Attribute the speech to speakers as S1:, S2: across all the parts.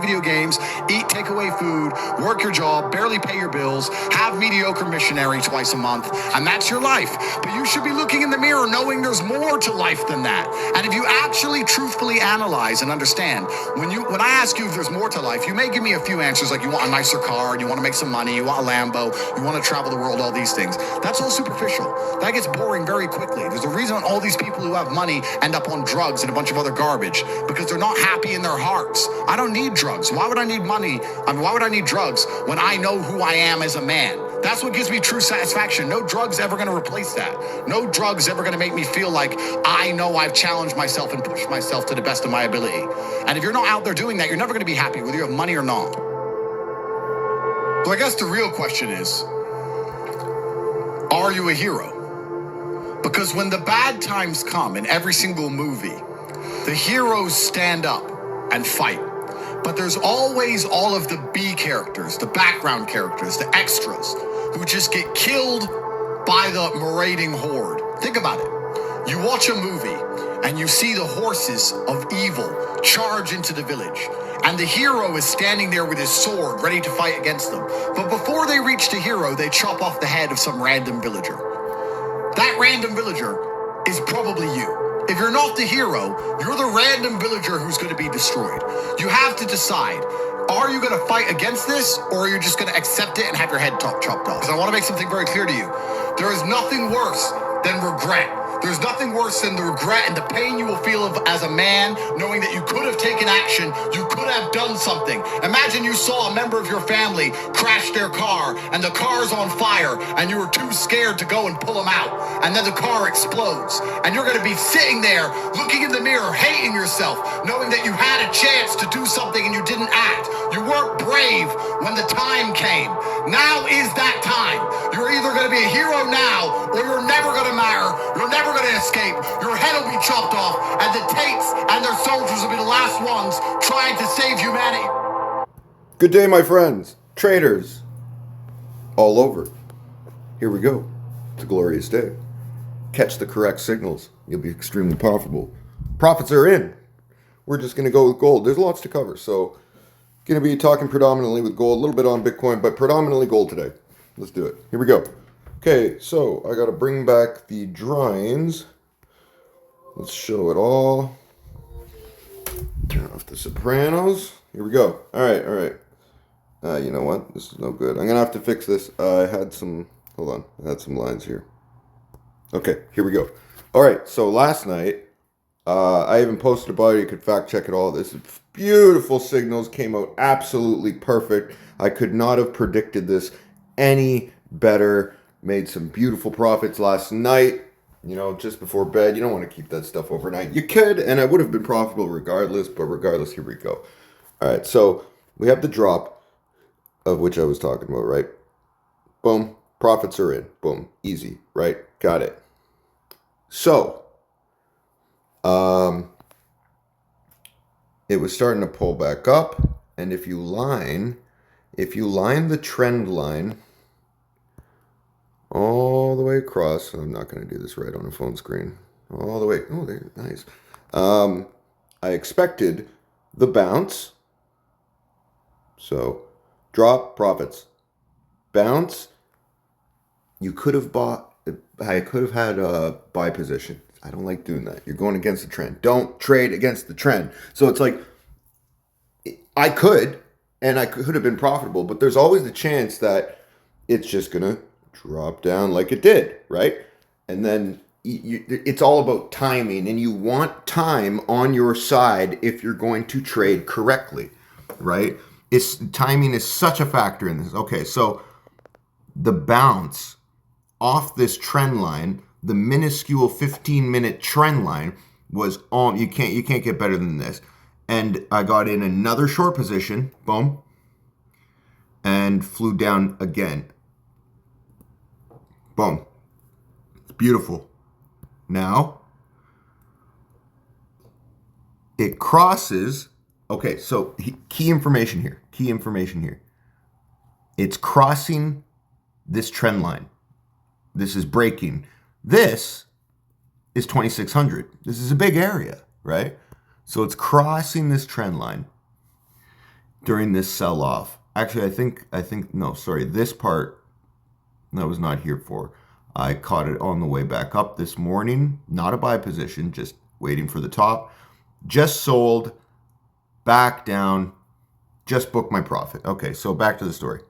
S1: video games, eat takeaway food, work your job, barely pay your bills, have mediocre missionary twice a month, and that's your life. But you should be looking in the mirror knowing there's more to life than that. And if you actually truthfully analyze and understand, when I ask you if there's more to life, you may give me a few answers like you want a nicer car, and you want to make some money, you want a Lambo, you want to travel the world, all these things. That's all superficial. That gets boring very quickly. There's a reason all these people who have money end up on drugs and a bunch of other garbage, because they're not happy in their hearts. I don't need drugs. Why would I need money? Why would I need drugs when I know who I am as a man? That's what gives me true satisfaction. No drug's ever going to replace that. No drug's ever going to make me feel like I know I've challenged myself and pushed myself to the best of my ability. And if you're not out there doing that, you're never going to be happy, whether you have money or not. So I guess the real question is, are you a hero? Because when the bad times come in every single movie, the heroes stand up and fight. But there's always all of the B characters, the background characters, the extras, who just get killed by the marauding horde. Think about it. You watch a movie and you see the horses of evil charge into the village, and the hero is standing there with his sword ready to fight against them. But before they reach the hero, they chop off the head of some random villager. That random villager is probably you. If you're not the hero, you're the random villager who's going to be destroyed. You have to decide, are you going to fight against this, or are you just going to accept it and have your head chopped off? Because I want to make something very clear to you. There is nothing worse than regret. There's nothing worse than the regret and the pain you will feel as a man, knowing that you could have taken action, you could have done something. Imagine you saw a member of your family crash their car, and the car's on fire, and you were too scared to go and pull them out, and then the car explodes, and you're going to be sitting there looking in the mirror, hating yourself, knowing that you had a chance to do something and you didn't act. You weren't brave when the time came. Now is that time. You're either going to be a hero now, or you're never going to matter. You're never going to escape. Your head will be chopped off, and the Tates and their soldiers will be the last ones trying to save humanity.
S2: Good day, my friends. Traders all over. Here we go. It's a glorious day. Catch the correct signals. You'll be extremely profitable. Profits are in. We're just going to go with gold. There's lots to cover, so going to be talking predominantly with gold, a little bit on Bitcoin, but predominantly gold today. Let's do it. Here we go. Okay, so I got to bring back the drawings. Let's show it all. Turn off the Sopranos. Here we go. All right. You know what? This is no good. I'm going to have to fix this. I had some lines here. Okay, here we go. All right, so last night, I even posted about it. You could fact check it all. This is beautiful signals, came out absolutely perfect. I could not have predicted this any better. Made some beautiful profits last night, just before bed. You don't want to keep that stuff overnight. You could, and I would have been profitable regardless, but regardless, here we go. All right, so we have the drop of which I was talking about, right? Boom, profits are in. Boom, easy, right? Got it. So, it was starting to pull back up, and if you line the trend line all the way across, I'm not going to do this right on a phone screen, all the way, oh, there, nice. I expected the bounce, so drop, profits, bounce, you could have bought, I could have had a buy position. I don't like doing that. You're going against the trend. Don't trade against the trend. So it's like, I could have been profitable, but there's always the chance that it's just going to drop down like it did, right? And then it's all about timing, and you want time on your side if you're going to trade correctly, right? Timing is such a factor in this. Okay, so the bounce off this trend line, the minuscule 15-minute trend line was on. You can't get better than this. And I got in another short position, boom, and flew down again. Boom. It's beautiful. Now, it crosses. Okay, so key information here. It's crossing this trend line. This is breaking. This is 2,600. This is a big area, right? So it's crossing this trend line. during this sell-off. Actually, I think no, sorry, this part I was not here for. I caught it on the way back up this morning. Not a buy position, just waiting for the top. Just sold, back down, just booked my profit. Okay, so back to the story.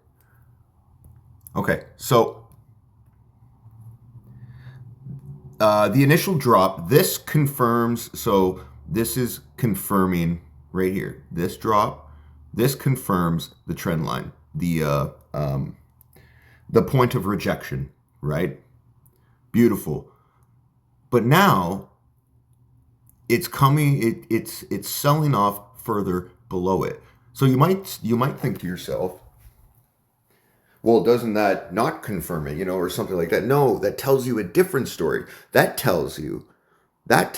S2: Okay, so the initial drop, this confirms, so this is confirming right here. This drop, this confirms the trend line, the point of rejection, right? Beautiful. But now it's coming, it's selling off further below it. So you might think to yourself, well, doesn't that not confirm it, or something like that? No, that tells you a different story. That tells you that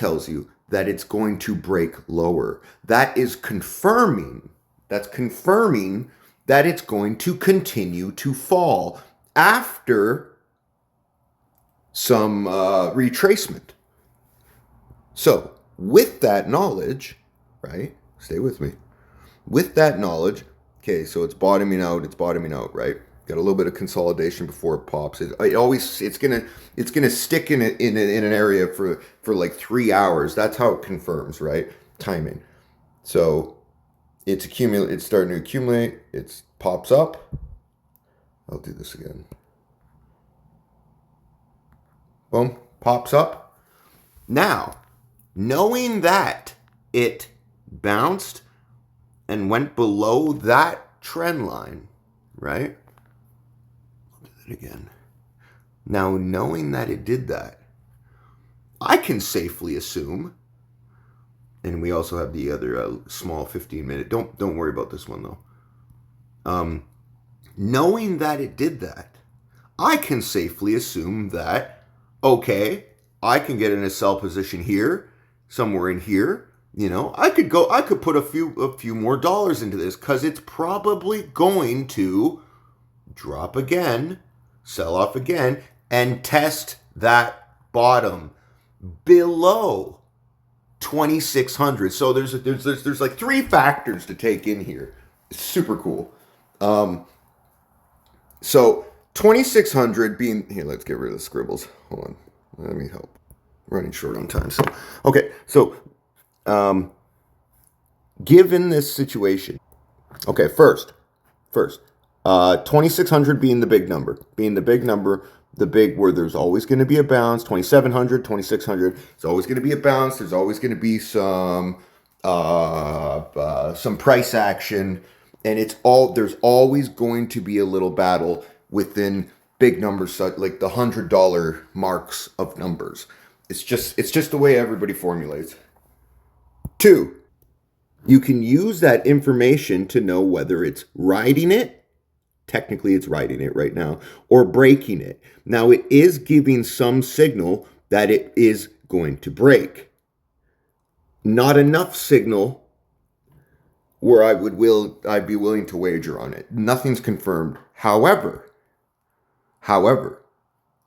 S2: it's going to break lower. That is confirming, that it's going to continue to fall after some retracement. So with that knowledge, right? Stay with me. With that knowledge, okay, so it's bottoming out, right? Got a little bit of consolidation before it pops. It's gonna stick in an area for like 3 hours. That's how it confirms, right? Timing. So it's starting to accumulate. It pops up. I'll do this again. Boom, pops up. Now, knowing that it bounced and went below that trend line, right? I'll do that again. Now, knowing that it did that, I can safely assume, and we also have the other small 15-minute. Don't worry about this one though. Knowing that it did that, I can safely assume that, okay, I can get in a sell position here, somewhere in here. I could put a few more dollars into this because it's probably going to drop again, sell off again, and test that bottom below 2,600. So there's like 3 factors to take in here. It's super cool. So 2,600 being here. Let's get rid of the scribbles. Hold on, let me help. Running short on time. So okay, so. Given this situation, okay, first, 2,600 being the big number, the big where there's always going to be a bounce, 2,700, 2,600, there's always going to be a bounce, there's always going to be some price action, and there's always going to be a little battle within big numbers, like the $100 marks of numbers. It's just the way everybody formulates. 2, you can use that information to know whether it's riding it. Technically, it's riding it right now, or breaking it. Now, it is giving some signal that it is going to break. Not enough signal where I'd be willing to wager on it. Nothing's confirmed. However,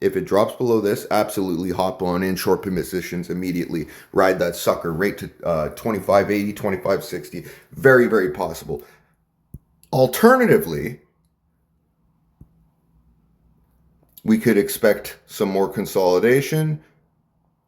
S2: if it drops below this, absolutely hop on in short positions immediately. Ride that sucker right to 25.80, 25.60. Very, very possible. Alternatively, we could expect some more consolidation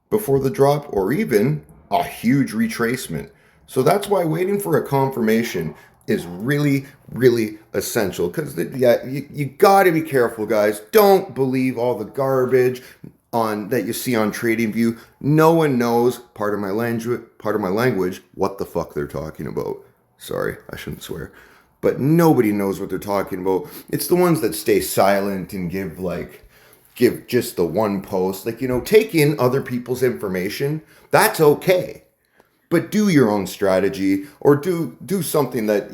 S2: before the drop, or even a huge retracement. So that's why waiting for a confirmation is really, really essential. Because you got to be careful, guys. Don't believe all the garbage that you see on TradingView. No one knows, part of my language, what the fuck they're talking about. Sorry, I shouldn't swear. But nobody knows what they're talking about. It's the ones that stay silent and give just the one post. Take in other people's information. That's okay. But do your own strategy, or do something that,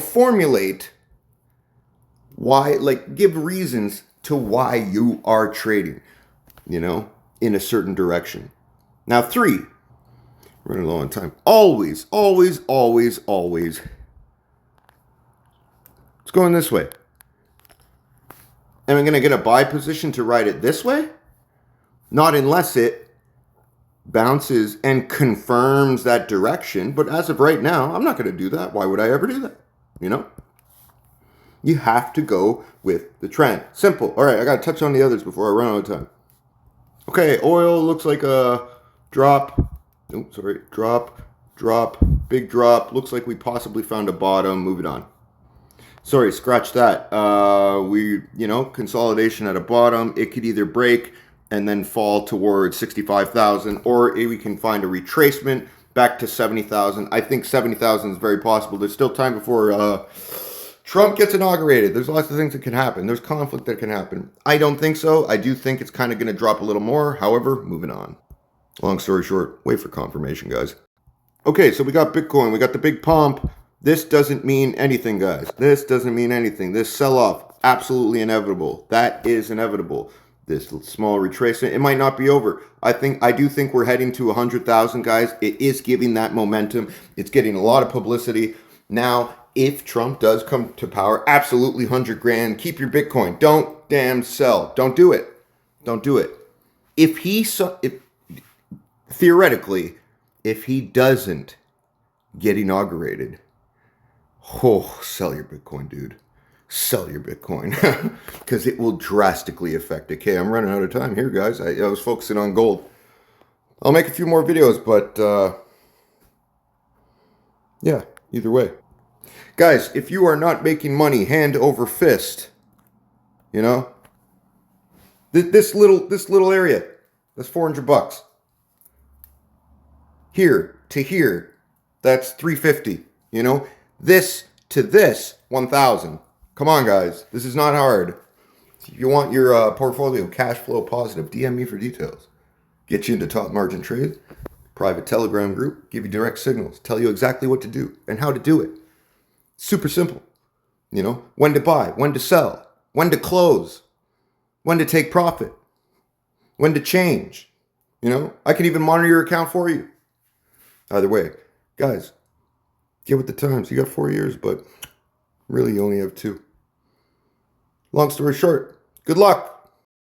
S2: formulate why, give reasons to why you are trading, in a certain direction. Now, 3, running low on time. Always. It's going this way. Am I going to get a buy position to ride it this way? Not unless it bounces and confirms that direction. But as of right now, I'm not going to do that. Why would I ever do that? You know? You have to go with the trend. Simple. All right, I got to touch on the others before I run out of time. Okay, oil looks like a drop. Oh, sorry. Drop, big drop. Looks like we possibly found a bottom. Moving on. Sorry, scratch that. Consolidation at a bottom. It could either break and then fall towards 65,000, or we can find a retracement back to 70,000. I think 70,000 is very possible. There's still time before Trump gets inaugurated. There's lots of things that can happen. There's conflict that can happen. I don't think so. I do think it's kind of going to drop a little more. However, moving on. Long story short, wait for confirmation, guys. Okay, so we got Bitcoin. We got the big pump. This doesn't mean anything, guys. This doesn't mean anything. This sell-off, absolutely inevitable. That is inevitable. This small retracement, it might not be over. I do think we're heading to 100,000, guys. It is giving that momentum. It's getting a lot of publicity. Now, if Trump does come to power, absolutely 100 grand. Keep your Bitcoin. Don't damn sell. Don't do it. Don't do it. Theoretically, if he doesn't get inaugurated, sell your Bitcoin, dude. Sell your Bitcoin, because it will drastically affect it. Okay, I'm running out of time here, guys. I was focusing on gold. I'll make a few more videos, but yeah, either way. Guys, if you are not making money hand over fist, this little area, that's $400. Here to here, that's $350. This to this, 1,000. Come on, guys. This is not hard. If you want your portfolio cash flow positive, DM me for details. Get you into top margin trade, private Telegram group, give you direct signals, tell you exactly what to do and how to do it. Super simple. When to buy, when to sell, when to close, when to take profit, when to change. I can even monitor your account for you. Either way, guys, get with the times. You got 4 years, but really you only have 2. Long story short, good luck.